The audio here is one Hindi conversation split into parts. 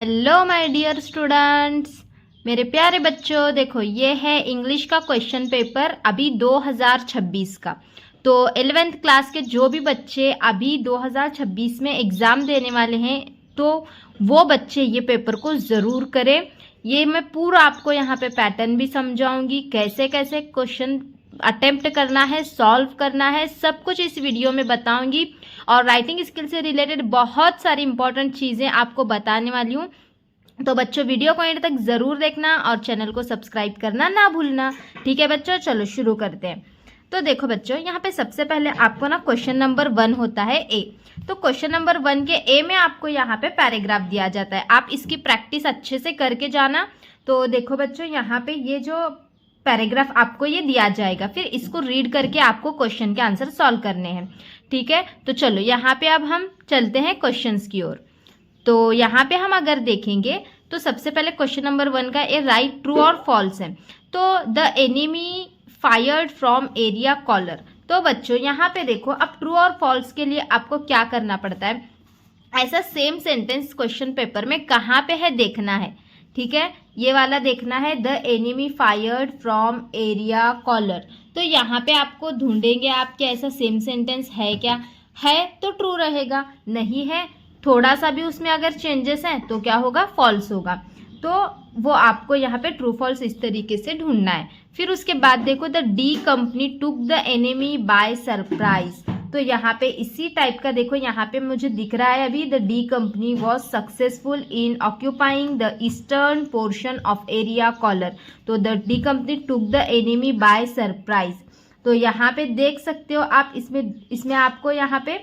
हेलो माय डियर स्टूडेंट्स, मेरे प्यारे बच्चों। देखो, ये है इंग्लिश का क्वेश्चन पेपर अभी 2026 का। तो 11th क्लास के जो भी बच्चे अभी 2026 में एग्ज़ाम देने वाले हैं, तो वो बच्चे ये पेपर को ज़रूर करें। ये मैं पूरा आपको यहाँ पे पैटर्न भी समझाऊंगी, कैसे कैसे क्वेश्चन अटेम्प्ट करना है, सॉल्व करना है, सब कुछ इस वीडियो में बताऊंगी। और राइटिंग स्किल से रिलेटेड बहुत सारी इंपॉर्टेंट चीज़ें आपको बताने वाली हूँ। तो बच्चों, वीडियो को एंड तक ज़रूर देखना और चैनल को सब्सक्राइब करना ना भूलना। ठीक है बच्चों, चलो शुरू करते हैं। तो देखो बच्चों, यहाँ पे सबसे पहले आपको ना क्वेश्चन नंबर 1 होता है ए। तो क्वेश्चन नंबर 1 के ए में आपको यहाँ पे पैराग्राफ दिया जाता है। आप इसकी प्रैक्टिस अच्छे से करके जाना। तो देखो बच्चों, यहाँ पे ये जो पैराग्राफ आपको ये दिया जाएगा, फिर इसको रीड करके आपको क्वेश्चन के आंसर सॉल्व करने हैं। ठीक है, तो चलो यहाँ पे अब हम चलते हैं क्वेश्चंस की ओर। तो यहाँ पे हम अगर देखेंगे तो सबसे पहले क्वेश्चन नंबर 1 का ए राइट, ट्रू और फॉल्स है। तो the enemy fired from area collar. तो बच्चों यहाँ पे देखो, अब ट्रू और फॉल्स के लिए आपको क्या करना पड़ता है, ऐसा सेम सेंटेंस क्वेश्चन पेपर में कहाँ पे है देखना है। ठीक है, ये वाला देखना है, the enemy fired from area collar. तो यहाँ पे आपको ढूंढेंगे आप कि ऐसा सेम सेंटेंस है क्या। है तो ट्रू रहेगा, नहीं है थोड़ा सा भी उसमें अगर चेंजेस हैं तो क्या होगा, फॉल्स होगा। तो वो आपको यहाँ पे ट्रू फॉल्स इस तरीके से ढूंढना है। फिर उसके बाद देखो, the D company took the enemy by surprise. तो यहाँ पे इसी टाइप का देखो, यहाँ पे मुझे दिख रहा है अभी, the D company was successful in occupying the eastern portion of area collar. तो the D company took the enemy by surprise. तो यहाँ पे देख सकते हो आप, इसमें आपको यहाँ पे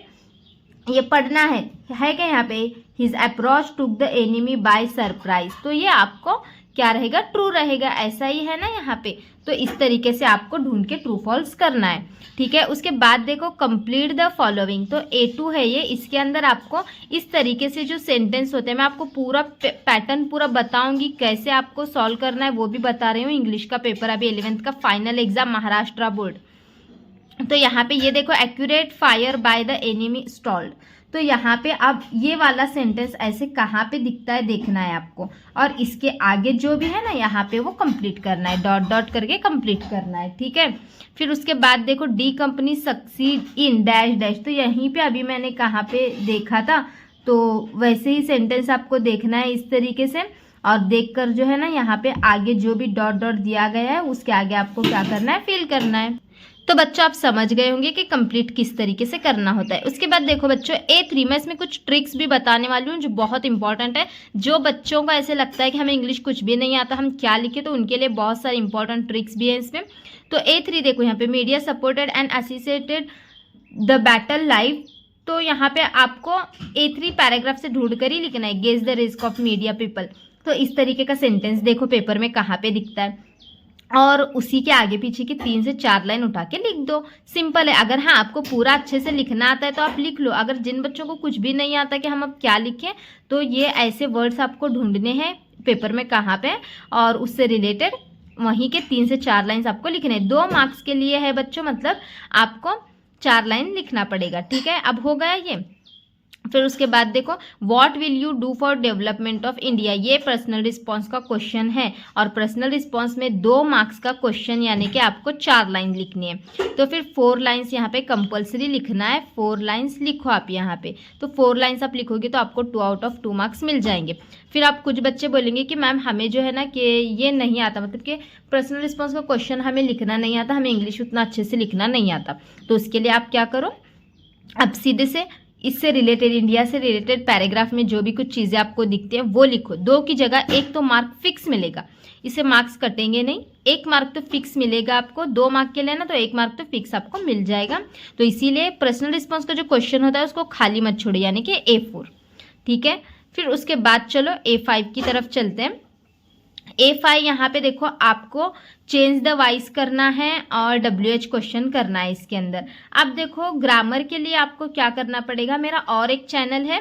ये पढ़ना है क्या यहाँ पे, his approach took the enemy by surprise. तो ये आपको क्या रहेगा, ट्रू रहेगा। ऐसा ही है ना यहाँ पे। तो इस तरीके से आपको ढूंढ के ट्रू फॉल्स करना है। ठीक है, उसके बाद देखो, कंप्लीट द फॉलोइंग। तो A2 है ये, इसके अंदर आपको इस तरीके से जो सेंटेंस होते हैं, मैं आपको पूरा पैटर्न पूरा बताऊंगी, कैसे आपको सॉल्व करना है वो भी बता रही हूँ। इंग्लिश का पेपर अभी 11th का फाइनल एग्जाम महाराष्ट्र बोर्ड। तो यहाँ पे ये देखो, accurate fire by the enemy stalled. तो यहाँ पे अब ये वाला सेंटेंस ऐसे कहाँ पे दिखता है देखना है आपको, और इसके आगे जो भी है ना यहाँ पे वो कंप्लीट करना है, डॉट डॉट करके कंप्लीट करना है। ठीक है, फिर उसके बाद देखो, D company succeed in dash dash. तो यहीं पे अभी मैंने कहाँ पे देखा था, तो वैसे ही सेंटेंस आपको देखना है इस तरीके से। और देखकर जो है ना यहाँ पे आगे जो भी डॉट डॉट दिया गया है उसके आगे आपको क्या करना है, फिल करना है। तो बच्चों आप समझ गए होंगे कि कंप्लीट किस तरीके से करना होता है। उसके बाद देखो बच्चों, A3 में इसमें कुछ ट्रिक्स भी बताने वाली हूँ जो बहुत इंपॉर्टेंट है। जो बच्चों को ऐसे लगता है कि हमें इंग्लिश कुछ भी नहीं आता, हम क्या लिखें, तो उनके लिए बहुत सारे इंपॉर्टेंट ट्रिक्स भी हैं इसमें। तो A3 देखो, यहाँ पे media supported and associated the battle live. तो यहाँ पे आपको A3 पैराग्राफ से ढूंढ कर ही लिखना है, guess the risk of media people. तो इस तरीके का सेंटेंस देखो पेपर में कहाँ पे दिखता है, और उसी के आगे पीछे की 3 से 4 लाइन उठा के लिख दो। सिंपल है। अगर हाँ आपको पूरा अच्छे से लिखना आता है तो आप लिख लो। अगर जिन बच्चों को कुछ भी नहीं आता कि हम अब क्या लिखें, तो ये ऐसे वर्ड्स आपको ढूंढने हैं पेपर में कहाँ पे, और उससे रिलेटेड वहीं के 3 से 4 लाइन्स आपको लिखने हैं। 2 मार्क्स के लिए है बच्चों, मतलब आपको 4 लाइन लिखना पड़ेगा। ठीक है, अब हो गया ये। फिर उसके बाद देखो, what will you do for development of India. ये पर्सनल रिस्पॉन्स का क्वेश्चन है, और पर्सनल रिस्पॉन्स में 2 मार्क्स का क्वेश्चन, यानी कि आपको 4 लाइन लिखनी है। तो फिर 4 लाइन्स यहाँ पे कंपलसरी लिखना है। 4 लाइन्स लिखो आप यहाँ पे। तो 4 लाइन्स आप लिखोगे तो आपको 2 आउट ऑफ 2 मार्क्स मिल जाएंगे। फिर आप कुछ बच्चे बोलेंगे कि मैम हमें जो है ना कि ये नहीं आता, मतलब कि पर्सनल रिस्पॉन्स का क्वेश्चन हमें लिखना नहीं आता, हमें इंग्लिश उतना अच्छे से लिखना नहीं आता। तो उसके लिए आप क्या करो, अब सीधे से इससे रिलेटेड, इंडिया से रिलेटेड पैराग्राफ में जो भी कुछ चीज़ें आपको दिखती हैं वो लिखो। 2 की जगह 1 तो मार्क फिक्स मिलेगा, इससे मार्क्स कटेंगे नहीं। 1 मार्क तो फिक्स मिलेगा आपको, 2 मार्क के लिए ना, तो 1 मार्क तो फिक्स आपको मिल जाएगा। तो इसीलिए पर्सनल रिस्पॉन्स का जो क्वेश्चन होता है उसको खाली मत छोड़ो, यानी कि A4। ठीक है, फिर उसके बाद चलो A5 की तरफ चलते हैं। A5 यहाँ पे देखो, आपको चेंज द वॉइस करना है और WH क्वेश्चन करना है इसके अंदर। अब देखो, ग्रामर के लिए आपको क्या करना पड़ेगा, मेरा और एक चैनल है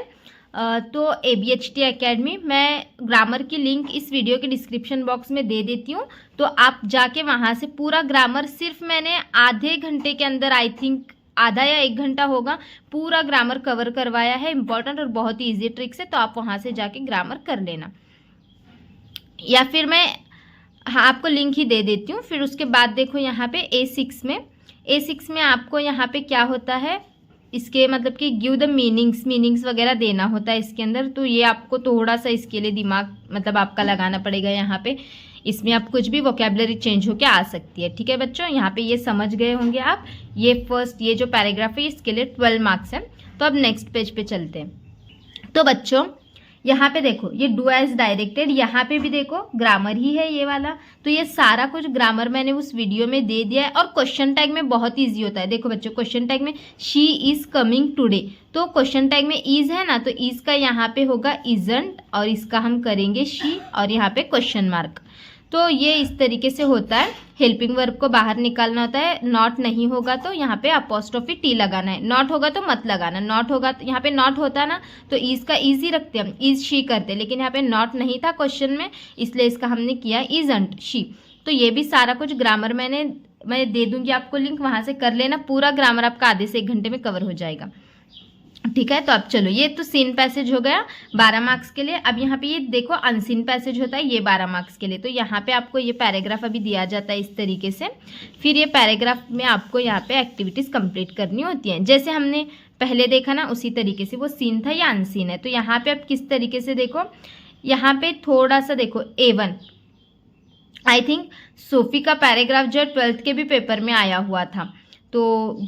तो ABHT एकेडमी, मैं ग्रामर की लिंक इस वीडियो के डिस्क्रिप्शन बॉक्स में दे देती हूँ। तो आप जाके वहाँ से पूरा ग्रामर, सिर्फ मैंने आधे घंटे के अंदर आई थिंक आधा या 1 घंटा होगा, पूरा ग्रामर कवर करवाया है, इंपॉर्टेंट और बहुत ही ईजी ट्रिक्स है, तो आप वहाँ से जाके ग्रामर कर लेना, या फिर मैं हाँ आपको लिंक ही दे देती हूँ। फिर उसके बाद देखो यहाँ पे A6 में आपको यहाँ पे क्या होता है, इसके मतलब कि गिव द मीनिंग्स वगैरह देना होता है इसके अंदर। तो ये आपको थोड़ा सा इसके लिए दिमाग मतलब आपका लगाना पड़ेगा यहाँ पे, इसमें आप कुछ भी वोकेबलरी चेंज होके आ सकती है। ठीक है बच्चों, यहाँ पे ये समझ गए होंगे आप। ये फर्स्ट ये जो पैराग्राफ है इसके लिए 12 मार्क्स है। तो अब नेक्स्ट पेज पे चलते हैं। तो बच्चों यहाँ पे देखो ये डू एज डायरेक्टेड, यहाँ पे भी देखो ग्रामर ही है ये वाला। तो ये सारा कुछ ग्रामर मैंने उस वीडियो में दे दिया है, और क्वेश्चन टैग में बहुत इजी होता है। देखो बच्चों क्वेश्चन टैग में शी इज कमिंग टुडे, तो क्वेश्चन टैग में इज है ना, तो इज का यहाँ पे होगा इजंट, और इसका हम करेंगे शी, और यहाँ पे क्वेश्चन मार्क। तो ये इस तरीके से होता है। हेल्पिंग वर्ब को बाहर निकालना होता है। नॉट नहीं होगा तो यहाँ पे अपोस्ट्रोफी टी लगाना है, नॉट होगा तो मत लगाना। नॉट होगा तो यहाँ पे नॉट होता ना तो इज का इजी रखते हम, इज शी करते, लेकिन यहाँ पे नॉट नहीं था क्वेश्चन में, इसलिए इसका हमने किया इजंट शी। तो ये भी सारा कुछ ग्रामर मैं दे दूंगी आपको लिंक, वहां से कर लेना। पूरा ग्रामर आपका आधे से 1 घंटे में कवर हो जाएगा। ठीक है, तो अब चलो ये तो सीन पैसेज हो गया 12 मार्क्स के लिए। अब यहाँ पे ये देखो अनसीन पैसेज होता है, ये 12 मार्क्स के लिए। तो यहाँ पे आपको ये पैराग्राफ अभी दिया जाता है इस तरीके से। फिर ये पैराग्राफ में आपको यहाँ पे एक्टिविटीज कंप्लीट करनी होती हैं, जैसे हमने पहले देखा ना उसी तरीके से। वो सीन था या अनसीन है, तो यहाँ पे आप किस तरीके से देखो, यहाँ पे थोड़ा सा देखो A1 आई थिंक सोफी का पैराग्राफ जो 12th के भी पेपर में आया हुआ था, तो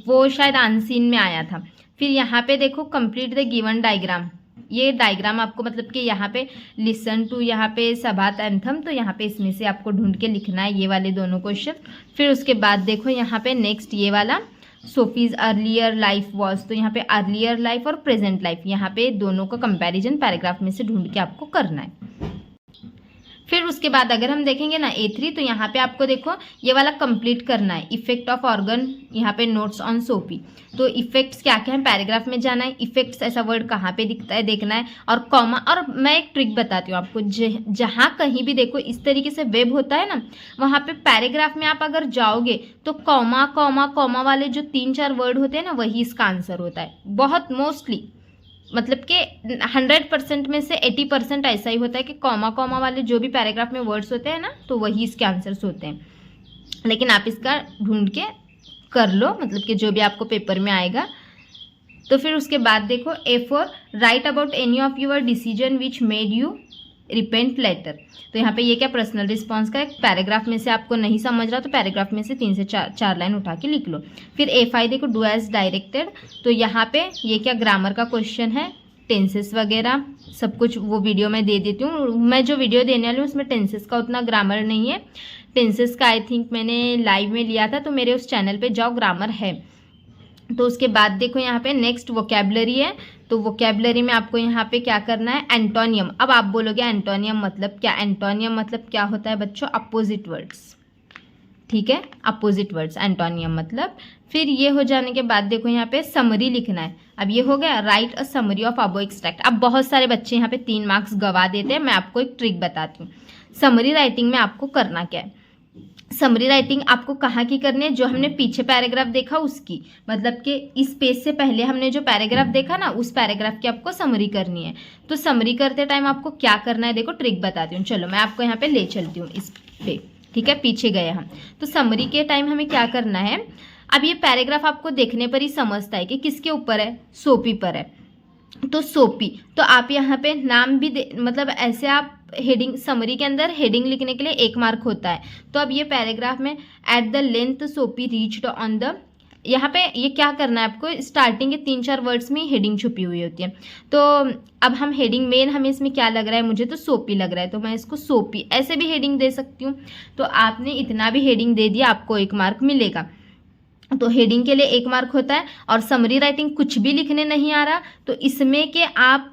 वो शायद अनसीन में आया था। फिर यहाँ पे देखो कंप्लीट द गिवन डायग्राम, ये डायग्राम आपको मतलब कि यहाँ पे लिसन टू, यहाँ पे सबात एंथम, तो यहाँ पे इसमें से आपको ढूंढ के लिखना है ये वाले दोनों क्वेश्चन। फिर उसके बाद देखो यहाँ पे नेक्स्ट ये वाला सोफीज अर्लियर लाइफ वॉज, तो यहाँ पे अर्लियर लाइफ और प्रेजेंट लाइफ, यहाँ पे दोनों का कंपैरिजन पैराग्राफ में से ढूंढ के आपको करना है। फिर उसके बाद अगर हम देखेंगे ना A3, तो यहाँ पे आपको देखो ये वाला कंप्लीट करना है। इफेक्ट ऑफ ऑर्गन, यहाँ पे नोट्स ऑन सोफी, तो इफेक्ट्स क्या क्या है पैराग्राफ में जाना है। इफेक्ट्स ऐसा वर्ड कहाँ पे दिखता है देखना है, और कॉमा। और मैं एक ट्रिक बताती हूँ आपको, जहाँ कहीं भी देखो इस तरीके से वेब होता है ना, वहाँ पे पैराग्राफ में आप अगर जाओगे तो कॉमा कॉमा कॉमा वाले जो 3-4 वर्ड होते हैं ना, वही इसका आंसर होता है। बहुत मोस्टली मतलब कि 100% में से 80% ऐसा ही होता है कि कॉमा कॉमा वाले जो भी पैराग्राफ में वर्ड्स होते हैं ना, तो वही इसके आंसर्स होते हैं। लेकिन आप इसका ढूंढ के कर लो, मतलब कि जो भी आपको पेपर में आएगा। तो फिर उसके बाद देखो A4 write about any of your decision which made you repent later, तो यहाँ पे ये क्या पर्सनल रिस्पॉन्स का एक पैराग्राफ में से आपको नहीं समझ रहा तो पैराग्राफ में से 3 से 4 लाइन उठा के लिख लो। फिर A5 देखो डू एज डायरेक्टेड, तो यहाँ पे ये क्या ग्रामर का क्वेश्चन है, टेंसेस वगैरह सब कुछ वो वीडियो में दे देती हूँ। मैं जो वीडियो देने वाली हूँ उसमें टेंसेस का उतना ग्रामर नहीं है, टेंसेस का आई थिंक मैंने लाइव में लिया था, तो मेरे उस चैनल पे जाओ ग्रामर है। तो उसके बाद देखो यहाँ पे नेक्स्ट वोकेबलरी है, तो वोकेबलरी में आपको यहाँ पे क्या करना है, एंटोनियम। अब आप बोलोगे एंटोनियम मतलब क्या, एंटोनियम मतलब क्या होता है बच्चों, अपोजिट वर्ड्स। ठीक है, अपोजिट वर्ड्स एंटोनियम मतलब। फिर ये हो जाने के बाद देखो यहाँ पे समरी लिखना है। अब ये हो गया, right a summary of above extract. अब बहुत सारे बच्चे यहाँ पे 3 मार्क्स गवा देते हैं, मैं आपको एक ट्रिक बताती हूँ। समरी राइटिंग में आपको करना क्या है, समरी राइटिंग आपको कहाँ की करनी है, जो हमने पीछे पैराग्राफ देखा उसकी, मतलब कि इस पेज से पहले हमने जो पैराग्राफ देखा ना, उस पैराग्राफ की आपको समरी करनी है। तो समरी करते टाइम आपको क्या करना है, देखो ट्रिक बताती हूँ। चलो मैं आपको यहाँ पे ले चलती हूँ इस पे। ठीक है, पीछे गए हम। तो समरी के टाइम हमें क्या करना है, अब ये पैराग्राफ आपको देखने पर ही समझता है कि किसके ऊपर है, सोफी पर है। तो सोफी, तो आप यहाँ पे नाम भी मतलब ऐसे आप हेडिंग, समरी के अंदर हेडिंग लिखने के लिए 1 मार्क होता है। तो अब ये पैराग्राफ में at the length Sophie reached on the, यहाँ पे ये क्या करना है आपको, स्टार्टिंग के 3-4 वर्ड्स में हेडिंग छुपी हुई होती है। तो अब हम हेडिंग मेन हमें इसमें क्या लग रहा है, मुझे तो सोफी लग रहा है, तो मैं इसको सोफी ऐसे भी हेडिंग दे सकती हूँ। तो आपने इतना भी हेडिंग दे दिया, आपको 1 मार्क मिलेगा। तो हेडिंग के लिए 1 मार्क होता है। और समरी राइटिंग कुछ भी लिखने नहीं आ रहा तो इसमें के आप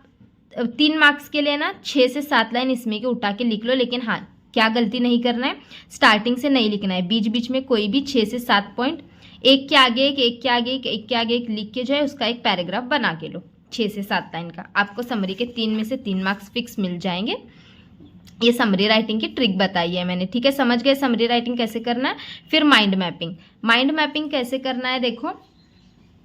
3 मार्क्स के लिए ना 6 से 7 लाइन इसमें के उठा के लिख लो। लेकिन हाँ, क्या गलती नहीं करना है, स्टार्टिंग से नहीं लिखना है, बीच बीच में कोई भी 6 से 7 पॉइंट, एक के आगे एक के आगे एक के आगे एक लिख के जो है उसका एक पैराग्राफ बना के लो 6 से 7 लाइन का। आपको समरी के 3 में से 3 मार्क्स फिक्स मिल जाएंगे। ये समरी राइटिंग की ट्रिक बताई है मैंने। ठीक है, समझ गए समरी राइटिंग कैसे करना है। फिर माइंड मैपिंग, माइंड मैपिंग कैसे करना है देखो,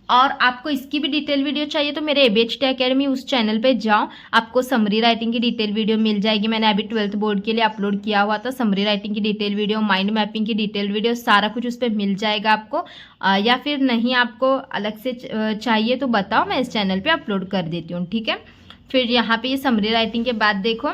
और आपको इसकी भी डिटेल वीडियो चाहिए तो मेरे ABHD एकेडमी उस चैनल पे जाओ, आपको समरी राइटिंग की डिटेल वीडियो मिल जाएगी। मैंने अभी 12th बोर्ड के लिए अपलोड किया हुआ था समरी राइटिंग की डिटेल वीडियो, माइंड मैपिंग की डिटेल वीडियो, सारा कुछ उस पर मिल जाएगा आपको। या फिर नहीं आपको अलग से चाहिए तो बताओ, मैं इस चैनल पर अपलोड कर देती हूँ, ठीक है। फिर यहाँ पे ये समरी राइटिंग के बाद देखो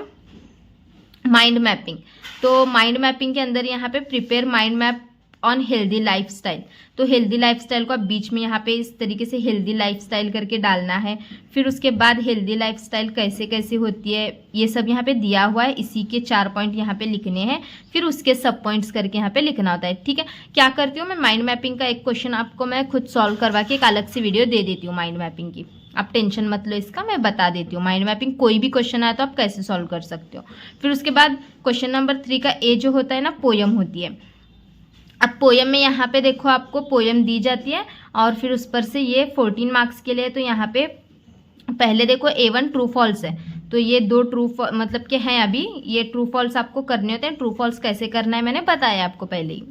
माइंड मैपिंग। तो माइंड मैपिंग के अंदर यहाँ पे prepare mind map on healthy lifestyle. तो हेल्दी लाइफस्टाइल को आप बीच में यहाँ पे इस तरीके से हेल्दी लाइफस्टाइल करके डालना है। फिर उसके बाद हेल्दी लाइफस्टाइल कैसे कैसे होती है ये सब यहाँ पे दिया हुआ है, इसी के 4 पॉइंट यहाँ पे लिखने हैं, फिर उसके सब पॉइंट्स करके यहाँ पे लिखना होता है, ठीक है। क्या करती हूँ मैं, माइंड मैपिंग का एक क्वेश्चन आपको मैं खुद सॉल्व करवा के एक अलग से वीडियो दे देती हूँ माइंड मैपिंग की, आप टेंशन मत लो इसका, मैं बता देती हूँ माइंड मैपिंग कोई भी क्वेश्चन आया तो आप कैसे सॉल्व कर सकते हो। फिर उसके बाद क्वेश्चन नंबर 3 का ए जो होता है ना, पोयम होती है। अब पोयम में यहाँ पे देखो आपको पोयम दी जाती है और फिर उस पर से ये 14 मार्क्स के लिए। तो यहाँ पे पहले देखो A1 ट्रू फॉल्स है, तो ये 2 ट्रू मतलब के हैं, अभी ये ट्रू फॉल्स आपको करने होते हैं। ट्रू फॉल्स कैसे करना है मैंने बताया आपको पहले ही।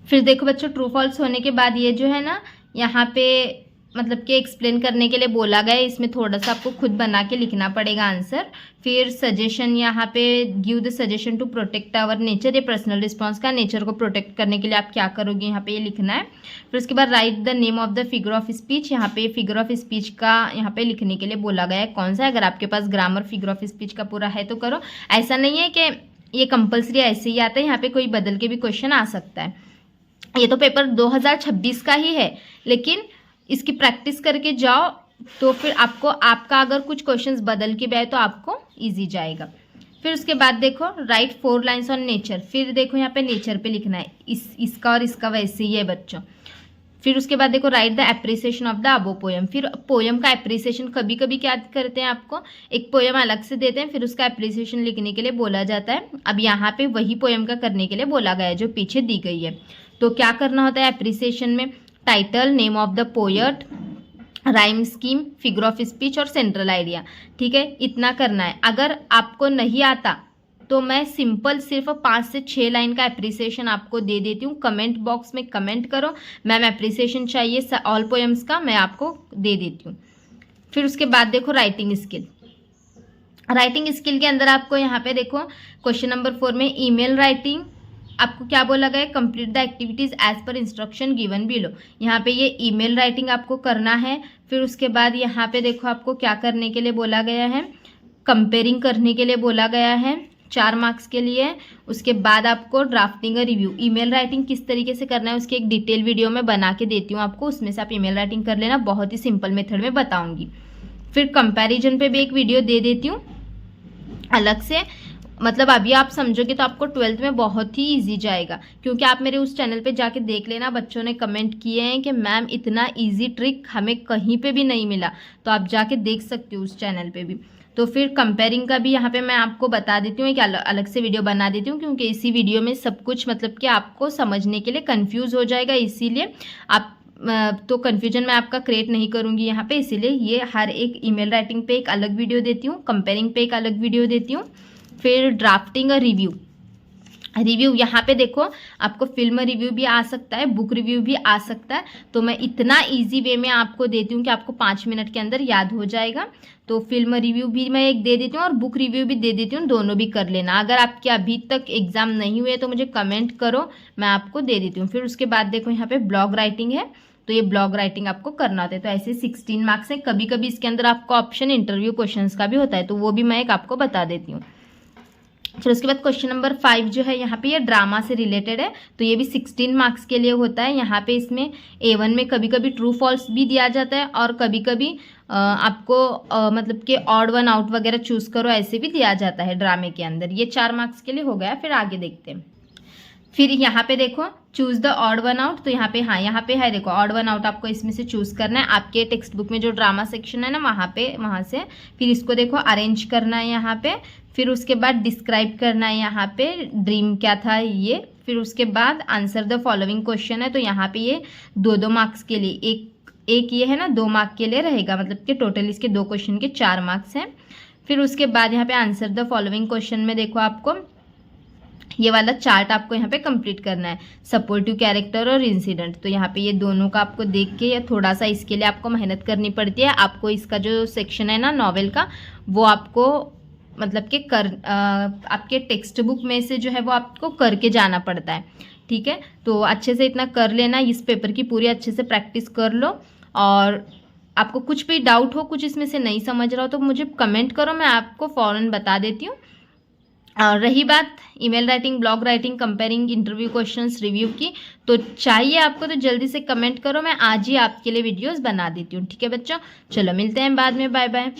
फिर देखो बच्चों ट्रू फॉल्स होने के बाद ये जो है ना यहाँ पे मतलब कि एक्सप्लेन करने के लिए बोला गया है, इसमें थोड़ा सा आपको खुद बना के लिखना पड़ेगा आंसर। फिर सजेशन यहाँ पे give the suggestion to protect our nature, ये पर्सनल रिस्पॉन्स का, नेचर को प्रोटेक्ट करने के लिए आप क्या करोगे यहाँ पे ये लिखना है। फिर उसके बाद right the name of the figure of speech, यहाँ पे फिगर ऑफ स्पीच का यहाँ पे लिखने के लिए बोला गया है कौन सा है। अगर आपके पास ग्रामर फिगर ऑफ स्पीच का पूरा है तो करो, ऐसा नहीं है कि ये कंपल्सरी ऐसे ही आता है, यहाँ पे कोई बदल के भी क्वेश्चन आ सकता है। ये तो पेपर 2026 का ही है, लेकिन इसकी प्रैक्टिस करके जाओ तो फिर आपको आपका अगर कुछ क्वेश्चंस बदल के भी आए तो आपको इजी जाएगा। फिर उसके बाद देखो राइट 4 लाइन्स ऑन नेचर, फिर देखो यहाँ पे नेचर पे लिखना है, इसका और इसका वैसे ही है बच्चों। फिर उसके बाद देखो right the appreciation of the above poem, फिर पोयम का एप्रिसिएशन कभी कभी क्या करते हैं आपको एक पोयम अलग से देते हैं, फिर उसका एप्रिसिएशन लिखने के लिए बोला जाता है। अब यहाँ पे वही पोयम का करने के लिए बोला गया है जो पीछे दी गई है। तो क्या करना होता है एप्रिसिएशन में, title, name of the poet, rhyme scheme, figure of speech और सेंट्रल आइडिया, ठीक है, इतना करना है। अगर आपको नहीं आता तो मैं सिंपल सिर्फ 5 से 6 लाइन का एप्रिसिएशन आपको दे देती हूँ। कमेंट बॉक्स में कमेंट करो मैम एप्रिसिएशन चाहिए ऑल पोएम्स का, मैं आपको दे देती हूँ। फिर उसके बाद देखो राइटिंग स्किल, राइटिंग स्किल के अंदर आपको यहाँ पे देखो क्वेश्चन नंबर 4 में ईमेल राइटिंग आपको क्या बोला गया है, complete the activities as per instruction given below. यहाँ पे ये ईमेल राइटिंग आपको करना है। फिर उसके बाद यहाँ पे देखो आपको क्या करने के लिए बोला गया है, कंपेयरिंग करने के लिए बोला गया है 4 मार्क्स के लिए। उसके बाद आपको ड्राफ्टिंग और रिव्यू, ईमेल राइटिंग किस तरीके से करना है उसकी एक डिटेल वीडियो में बना के देती हूँ आपको, उसमें से आप ईमेल राइटिंग कर लेना, बहुत ही सिंपल मेथड में बताऊँगी। फिर कंपेरिजन पे भी एक वीडियो दे देती हूँ अलग से, मतलब अभी आप समझोगे तो आपको 12th में बहुत ही इजी जाएगा, क्योंकि आप मेरे उस चैनल पे जाके देख लेना, बच्चों ने कमेंट किए हैं कि मैम इतना इजी ट्रिक हमें कहीं पे भी नहीं मिला, तो आप जाके देख सकते हो उस चैनल पे भी। तो फिर कंपेयरिंग का भी यहाँ पे मैं आपको बता देती हूँ, एक अलग से वीडियो बना देती हूँ, क्योंकि इसी वीडियो में सब कुछ मतलब कि आपको समझने के लिए कन्फ्यूज़ हो जाएगा, इसीलिए आप तो कन्फ्यूजन मैं आपका क्रिएट नहीं करूँगी यहाँ पे, इसीलिए ये हर एक ईमेल राइटिंग पे एक अलग वीडियो देती हूँ, कंपेयरिंग पे एक अलग वीडियो देती हूँ। फिर ड्राफ्टिंग और रिव्यू, रिव्यू यहाँ पे देखो आपको फिल्म रिव्यू भी आ सकता है, बुक रिव्यू भी आ सकता है, तो मैं इतना इजी वे में आपको देती हूँ कि आपको 5 मिनट के अंदर याद हो जाएगा। तो फिल्म रिव्यू भी मैं एक दे देती हूँ और बुक रिव्यू भी दे देती हूँ, दोनों भी कर लेना। अगर आपके अभी तक एग्जाम नहीं हुए तो मुझे कमेंट करो, मैं आपको दे देती हूँ। फिर उसके बाद देखो यहाँ पे ब्लॉग राइटिंग है, तो ये ब्लॉग राइटिंग आपको करना होता है। तो ऐसे 16 मार्क्स है, कभी कभी इसके अंदर आपको ऑप्शन इंटरव्यू क्वेश्चंस का भी होता है, तो वो भी मैं एक आपको बता देती हूँ। फिर उसके बाद क्वेश्चन नंबर 5 जो है यहाँ पे ये ड्रामा से रिलेटेड है, तो ये भी 16 मार्क्स के लिए होता है। यहाँ पे इसमें A1 में कभी कभी ट्रू फॉल्स भी दिया जाता है और कभी कभी आपको मतलब कि ऑड वन आउट वगैरह चूज़ करो ऐसे भी दिया जाता है ड्रामे के अंदर। ये 4 मार्क्स के लिए हो गया। फिर आगे देखते हैं। फिर यहाँ पे देखो choose the odd one out, तो यहाँ पे हाँ यहाँ पे है देखो ऑड वन आउट आपको इसमें से चूज़ करना है। आपके टेक्स्ट बुक में जो ड्रामा सेक्शन है ना वहाँ से फिर इसको देखो अरेंज करना है यहाँ पे। फिर उसके बाद डिस्क्राइब करना है यहाँ पे ड्रीम क्या था ये। फिर उसके बाद आंसर द फॉलोइंग क्वेश्चन है, तो यहाँ पे ये 2-2 मार्क्स के लिए एक ये है ना 2 मार्क के लिए रहेगा, मतलब कि टोटल इसके 2 क्वेश्चन के 4 मार्क्स हैं। फिर उसके बाद यहाँ पे आंसर द फॉलोइंग क्वेश्चन में देखो आपको ये वाला चार्ट आपको यहाँ पे कंप्लीट करना है, सपोर्टिव कैरेक्टर और इंसिडेंट। तो यहाँ पे ये दोनों का आपको देख के, या थोड़ा सा इसके लिए आपको मेहनत करनी पड़ती है। आपको इसका जो सेक्शन है ना नॉवेल का, वो आपको मतलब कि आपके टेक्स्ट बुक में से जो है वो आपको करके जाना पड़ता है, ठीक है। तो अच्छे से इतना कर लेना, इस पेपर की पूरी अच्छे से प्रैक्टिस कर लो। और आपको कुछ भी डाउट हो, कुछ इसमें से नहीं समझ रहा हो, तो मुझे कमेंट करो, मैं आपको फ़ौरन बता देती हूँ। और रही बात email writing, blog writing, comparing, interview questions, review की, तो चाहिए आपको तो जल्दी से कमेंट करो, मैं आज ही आपके लिए वीडियोस बना देती हूँ, ठीक है बच्चों। चलो मिलते हैं बाद में, बाय बाय।